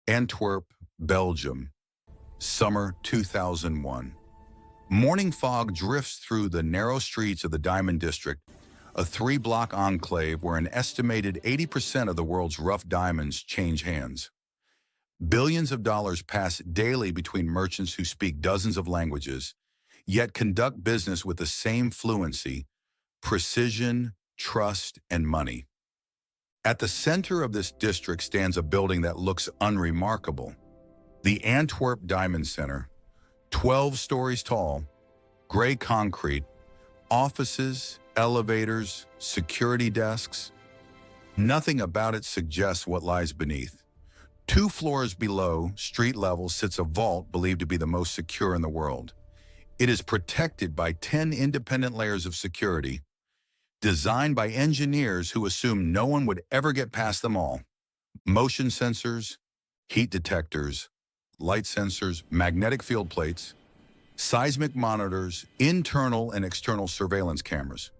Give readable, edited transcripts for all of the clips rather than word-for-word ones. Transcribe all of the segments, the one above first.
Antwerp, Belgium, summer 2001. Morning fog drifts through the narrow streets of the Diamond District, a three-block enclave where an estimated 80% of the world's rough diamonds change hands. Billions of dollars pass daily between merchants who speak dozens of languages, yet conduct business with the same fluency, precision, trust, and money. At the center of this district stands a building that looks unremarkable. The Antwerp Diamond Center, 12 stories tall, gray concrete, offices, elevators, security desks. Nothing about it suggests what lies beneath. 2 floors below, street level, sits a vault believed to be the most secure in the world. It is protected by 10 independent layers of security, designed by engineers who assumed no one would ever get past them all. Motion sensors, heat detectors, light sensors, magnetic field plates, seismic monitors, internal and external surveillance cameras.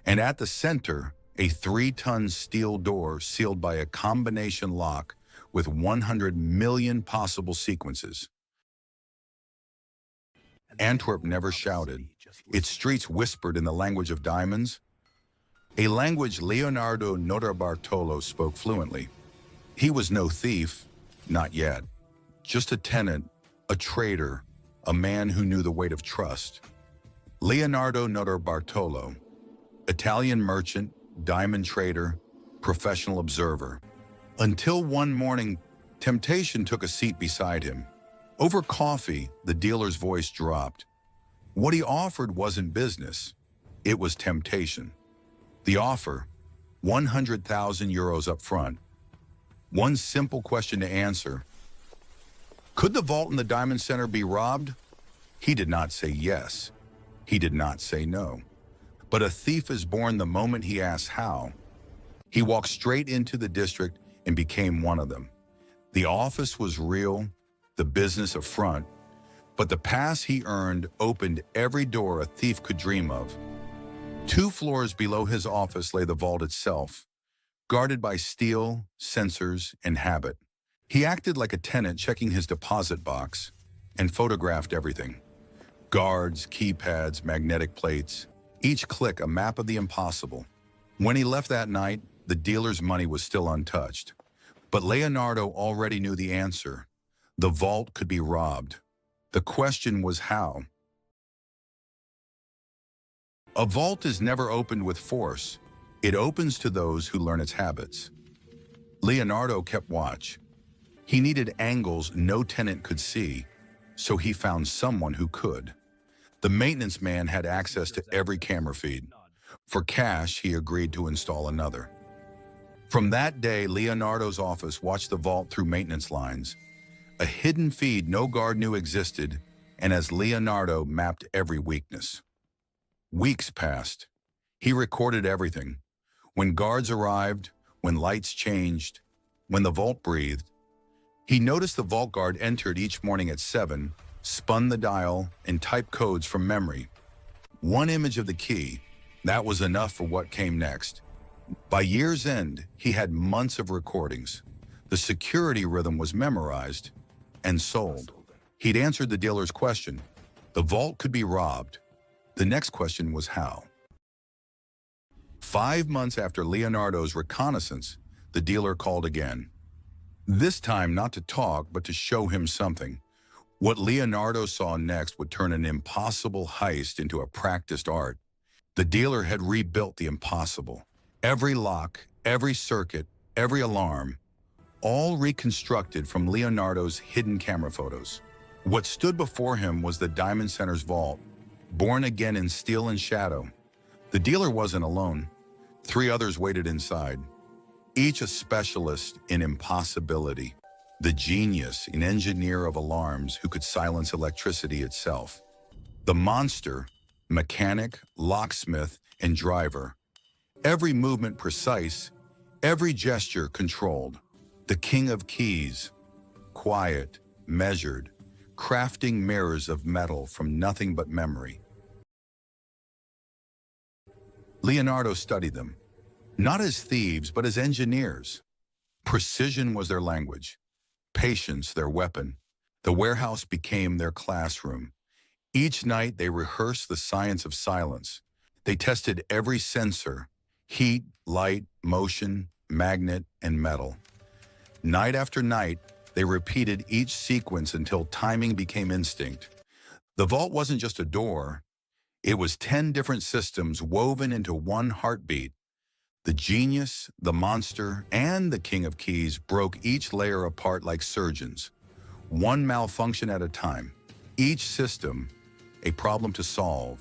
And at the center, a 3-ton steel door sealed by a combination lock with 100 million possible sequences. Antwerp never shouted. Its streets whispered in the language of diamonds, a language Leonardo Notarbartolo spoke fluently. He was no thief, not yet, just a tenant, a trader, a man who knew the weight of trust. Leonardo Notarbartolo, Italian merchant, diamond trader, professional observer. Until one morning, temptation took a seat beside him. Over coffee, the dealer's voice dropped. What he offered wasn't business, it was temptation. The offer, 100,000 euros up front. One simple question to answer. Could the vault in the Diamond Center be robbed? He did not say yes. He did not say no. But a thief is born the moment he asks how. He walked straight into the district and became one of them. The office was real, the business a front, but the pass he earned opened every door a thief could dream of. 2 floors below his office lay the vault itself, guarded by steel, sensors, and habit. He acted like a tenant checking his deposit box and photographed everything. Guards, keypads, magnetic plates, each click a map of the impossible. When he left that night, the dealer's money was still untouched. But Leonardo already knew the answer. The vault could be robbed. The question was how. A vault is never opened with force. It opens to those who learn its habits. Leonardo kept watch. He needed angles no tenant could see, so he found someone who could. The maintenance man had access to every camera feed. For cash, he agreed to install another. From that day, Leonardo's office watched the vault through maintenance lines, a hidden feed no guard knew existed, and as Leonardo mapped every weakness. Weeks passed. He recorded everything. When guards arrived, when lights changed, when the vault breathed. He noticed the vault guard entered each morning at 7, spun the dial, and typed codes from memory. One image of the key, that was enough for what came next. By year's end, he had months of recordings. The security rhythm was memorized and sold. He'd answered the dealer's question. The vault could be robbed. The next question was how. 5 months after Leonardo's reconnaissance, the dealer called again. This time not to talk, but to show him something. What Leonardo saw next would turn an impossible heist into a practiced art. The dealer had rebuilt the impossible. Every lock, every circuit, every alarm, all reconstructed from Leonardo's hidden camera photos. What stood before him was the Diamond Center's vault, born again in steel and shadow. The dealer wasn't alone. 3 others waited inside, each a specialist in impossibility. The genius, an engineer of alarms who could silence electricity itself. The monster, mechanic, locksmith, and driver. Every movement precise, every gesture controlled. The king of keys, quiet, measured, crafting mirrors of metal from nothing but memory. Leonardo studied them, not as thieves, but as engineers. Precision was their language. patience their weapon. The warehouse became their classroom. Each night they rehearsed the science of silence. They tested every sensor: heat, light, motion, magnet, and metal. Night after night, they repeated each sequence until timing became instinct. The vault wasn't just a door. It was 10 different systems woven into one heartbeat. The genius, the monster, and the king of keys broke each layer apart like surgeons, one malfunction at a time. Each system, a problem to solve,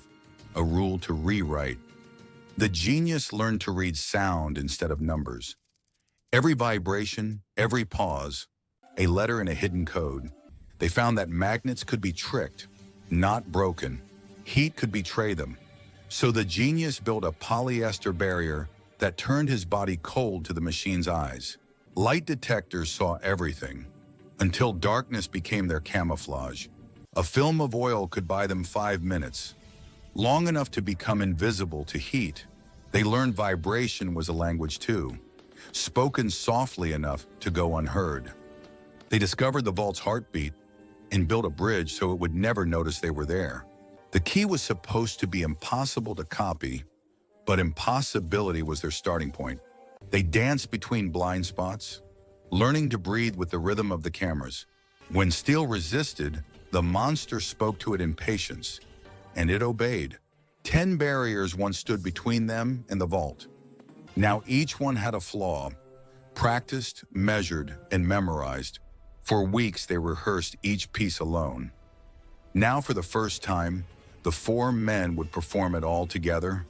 a rule to rewrite. The genius learned to read sound instead of numbers. Every vibration, every pause, a letter in a hidden code. They found that magnets could be tricked, not broken. Heat could betray them. So the genius built a polyester barrier that turned his body cold to the machine's eyes. Light detectors saw everything, until darkness became their camouflage. A film of oil could buy them 5 minutes, long enough to become invisible to heat. They learned vibration was a language too, spoken softly enough to go unheard. They discovered the vault's heartbeat and built a bridge so it would never notice they were there. The key was supposed to be impossible to copy, but impossibility was their starting point. They danced between blind spots, learning to breathe with the rhythm of the cameras. When steel resisted, the monster spoke to it in patience, and it obeyed. 10 barriers once stood between them and the vault. Now each one had a flaw. Practiced, measured, and memorized. For weeks they rehearsed each piece alone. Now for the first time, the 4 men would perform it all together,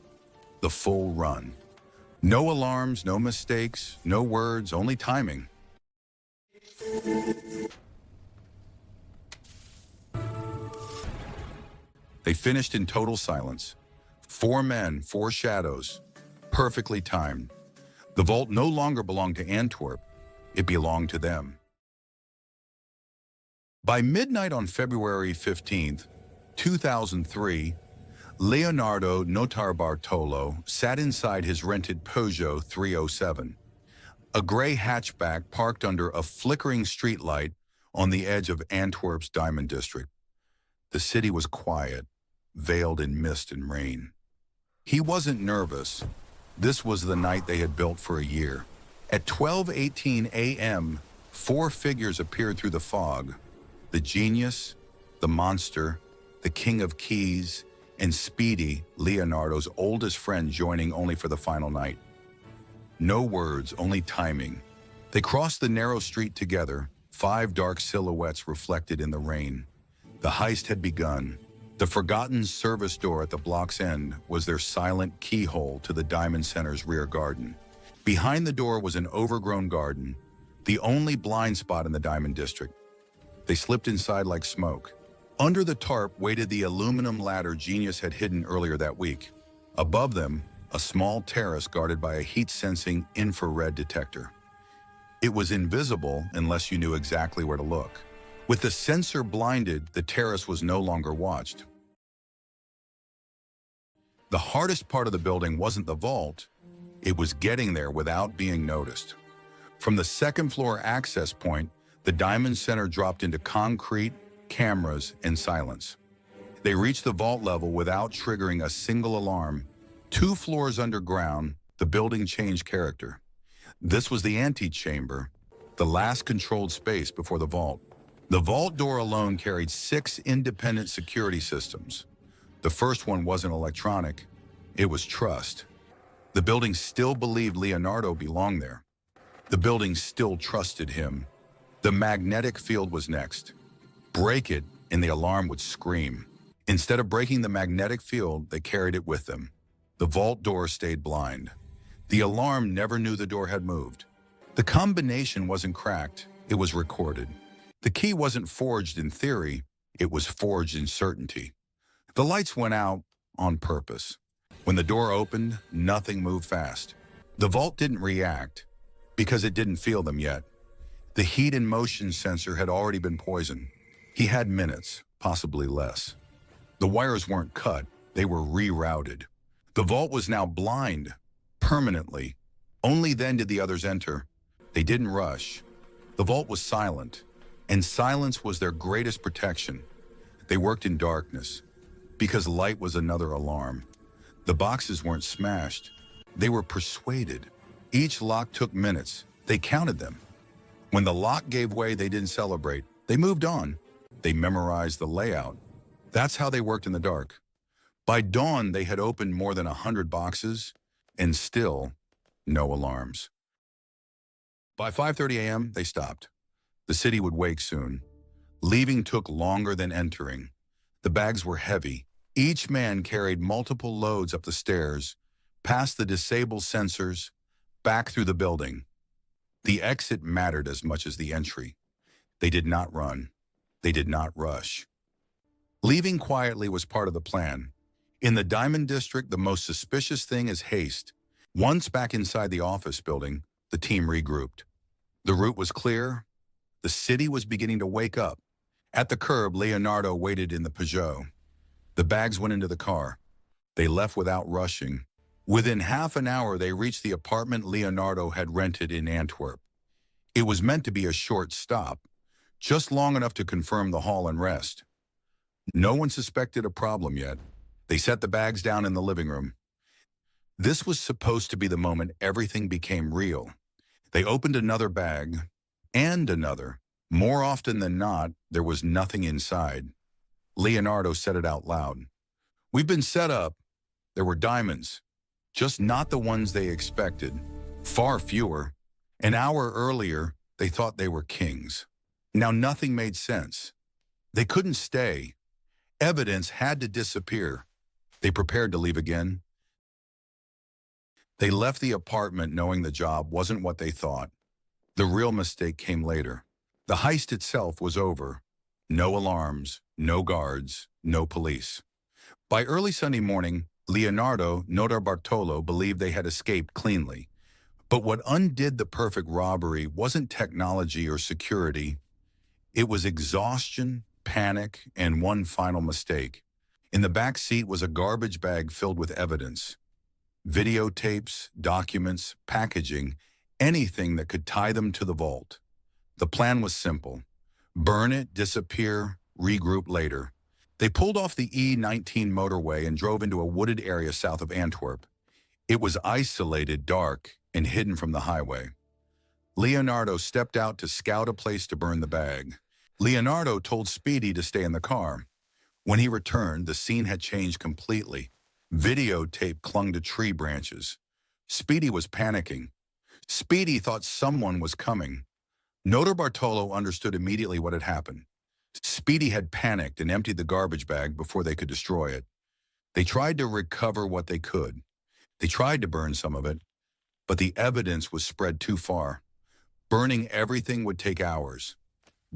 the full run. No alarms, no mistakes, no words, only timing. They finished in total silence. 4 men, 4 shadows, perfectly timed. The vault no longer belonged to Antwerp, it belonged to them. By midnight on February 15th, 2003, Leonardo Notarbartolo sat inside his rented Peugeot 307, a gray hatchback parked under a flickering streetlight on the edge of Antwerp's Diamond District. The city was quiet, veiled in mist and rain. He wasn't nervous. This was the night they had built for a year. At 12:18 a.m., 4 figures appeared through the fog: the genius, the monster, the king of keys, and Speedy, Leonardo's oldest friend, joining only for the final night. No words, only timing. They crossed the narrow street together, 5 dark silhouettes reflected in the rain. The heist had begun. The forgotten service door at the block's end was their silent keyhole to the Diamond Center's rear garden. Behind the door was an overgrown garden, the only blind spot in the Diamond District. They slipped inside like smoke. Under the tarp waited the aluminum ladder Genius had hidden earlier that week. Above them, a small terrace guarded by a heat-sensing infrared detector. It was invisible unless you knew exactly where to look. With the sensor blinded, the terrace was no longer watched. The hardest part of the building wasn't the vault, it was getting there without being noticed. From the second-floor access point, the Diamond Center dropped into concrete, cameras, and silence. They reached the vault level without triggering a single alarm. 2 floors underground, the building changed character. This was the antechamber, the last controlled space before the vault. The vault door alone carried 6 independent security systems. The first one wasn't electronic, it was trust. The building still believed Leonardo belonged there. The building still trusted him. The magnetic field was next. Break it, and the alarm would scream. Instead of breaking the magnetic field, they carried it with them. The vault door stayed blind. The alarm never knew the door had moved. The combination wasn't cracked, it was recorded. The key wasn't forged in theory, it was forged in certainty. The lights went out on purpose. When the door opened, nothing moved fast. The vault didn't react because it didn't feel them yet. The heat and motion sensor had already been poisoned. He had minutes, possibly less. The wires weren't cut, they were rerouted. The vault was now blind, permanently. Only then did the others enter. They didn't rush. The vault was silent. And silence was their greatest protection. They worked in darkness, because light was another alarm. The boxes weren't smashed. They were persuaded. Each lock took minutes. They counted them. When the lock gave way, they didn't celebrate. They moved on. They memorized the layout. That's how they worked in the dark. By dawn, they had opened more than 100 boxes, and still no alarms. By 5:30 a.m., they stopped. The city would wake soon. Leaving took longer than entering. The bags were heavy. Each man carried multiple loads up the stairs, past the disabled sensors, back through the building. The exit mattered as much as the entry. They did not run. They did not rush. Leaving quietly was part of the plan. In the Diamond District, the most suspicious thing is haste. Once back inside the office building, the team regrouped. The route was clear. The city was beginning to wake up. At the curb, Leonardo waited in the Peugeot. The bags went into the car. They left without rushing. Within half an hour, they reached the apartment Leonardo had rented in Antwerp. It was meant to be a short stop, just long enough to confirm the haul and rest. No one suspected a problem yet. They set the bags down in the living room. This was supposed to be the moment everything became real. They opened another bag, and another. More often than not, there was nothing inside. Leonardo said it out loud. "We've been set up. There were diamonds, just not the ones they expected. Far fewer. An hour earlier, they thought they were kings. Now nothing made sense. They couldn't stay. Evidence had to disappear. They prepared to leave again. They left the apartment knowing the job wasn't what they thought. The real mistake came later. The heist itself was over. No alarms, no guards, no police. By early Sunday morning, Leonardo Notarbartolo believed they had escaped cleanly. But what undid the perfect robbery wasn't technology or security. It was exhaustion, panic, and one final mistake. In the back seat was a garbage bag filled with evidence. Videotapes, documents, packaging, anything that could tie them to the vault. The plan was simple. Burn it, disappear, regroup later. They pulled off the E19 motorway and drove into a wooded area south of Antwerp. It was isolated, dark, and hidden from the highway. Leonardo stepped out to scout a place to burn the bag. Leonardo told Speedy to stay in the car. When he returned, the scene had changed completely. Videotape clung to tree branches. Speedy was panicking. Speedy thought someone was coming. Notarbartolo understood immediately what had happened. Speedy had panicked and emptied the garbage bag before they could destroy it. They tried to recover what they could. They tried to burn some of it, but the evidence was spread too far. Burning everything would take hours.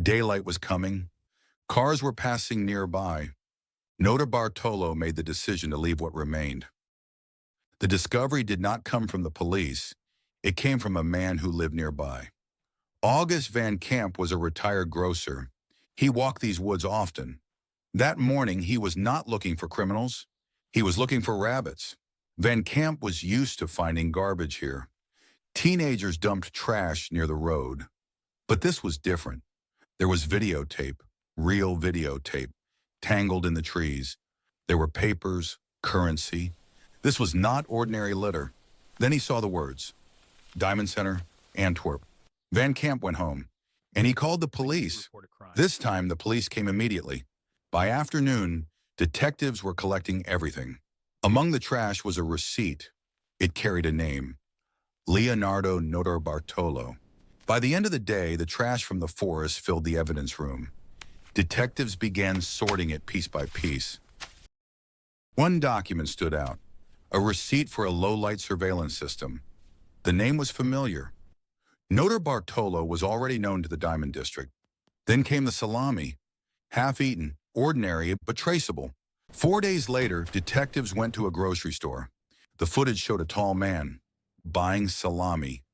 Daylight was coming. Cars were passing nearby. Notarbartolo made the decision to leave what remained. The discovery did not come from the police. It came from a man who lived nearby. August Van Camp was a retired grocer. He walked these woods often. That morning, he was not looking for criminals. He was looking for rabbits. Van Camp was used to finding garbage here. Teenagers dumped trash near the road. But this was different. There was videotape, real videotape, tangled in the trees. There were papers, currency. This was not ordinary litter. Then he saw the words, Diamond Center, Antwerp. Van Camp went home, and he called the police. This time, the police came immediately. By afternoon, detectives were collecting everything. Among the trash was a receipt. It carried a name, Leonardo Notarbartolo. By the end of the day, the trash from the forest filled the evidence room. Detectives began sorting it piece by piece. One document stood out, a receipt for a low-light surveillance system. The name was familiar. Notarbartolo was already known to the Diamond District. Then came the salami, half-eaten, ordinary, but traceable. 4 days later, detectives went to a grocery store. The footage showed a tall man buying salami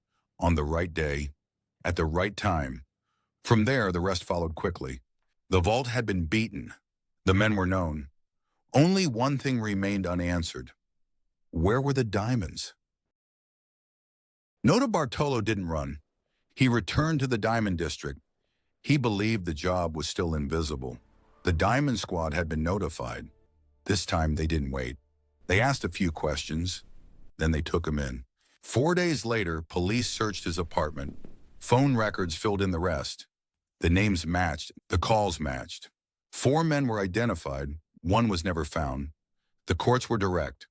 on the right day, at the right time. From there, the rest followed quickly. The vault had been beaten. The men were known. Only one thing remained unanswered. Where were the diamonds? Notarbartolo didn't run. He returned to the Diamond District. He believed the job was still invisible. The Diamond Squad had been notified. This time they didn't wait. They asked a few questions, then they took him in. 4 days later, police searched his apartment. Phone records filled in the rest. The names matched, the calls matched. 4 men were identified, 1 was never found. The courts were direct.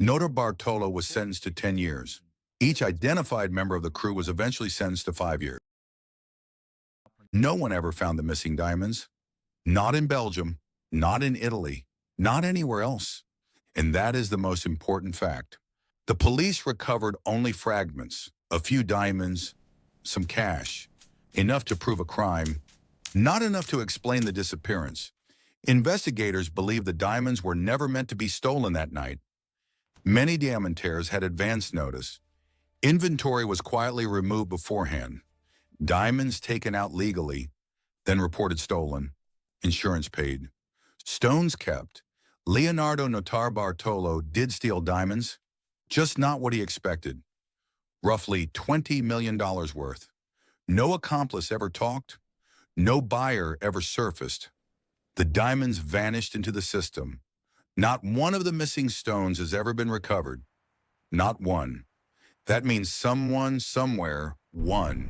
Notarbartolo was sentenced to 10 years. Each identified member of the crew was eventually sentenced to 5 years. No one ever found the missing diamonds. Not in Belgium, not in Italy, not anywhere else. And that is the most important fact. The police recovered only fragments, a few diamonds, some cash, enough to prove a crime, not enough to explain the disappearance. Investigators believe the diamonds were never meant to be stolen that night. Many diamantaires had advance notice. Inventory was quietly removed beforehand. Diamonds taken out legally, then reported stolen. Insurance paid. Stones kept. Leonardo Notarbartolo did steal diamonds, just not what he expected. Roughly $20 million worth. No accomplice ever talked. No buyer ever surfaced. The diamonds vanished into the system. Not one of the missing stones has ever been recovered. Not one. That means someone, somewhere, won.